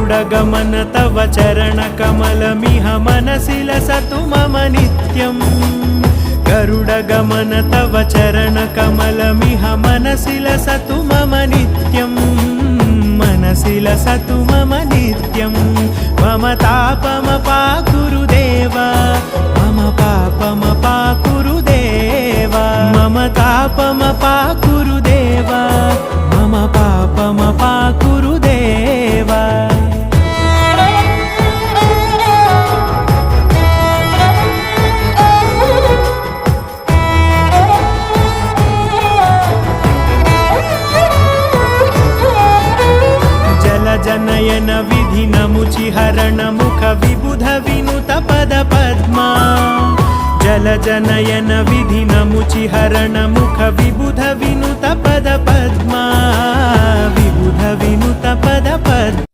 गरुडगमन तव चरणकमलमिह मनसि लसतु मम नित्यम् गरुडगमन तव चरणकमलमिह मनसि लसतु मम नित्यम् मनसि लसतु मम नित्यम् मम तापमपाकुरु देव मम पापमपाकुरु देव मम तापमपाकुरु देव मम पापमपाकुरु देव जनयन विधिनमुचिहरण मुख विबुध विनुत पद पद्मा जल जनयन विधिनमुचिहरण मुख विबुध विनुत पद पद्मा विबुध विनुत पद पद्मा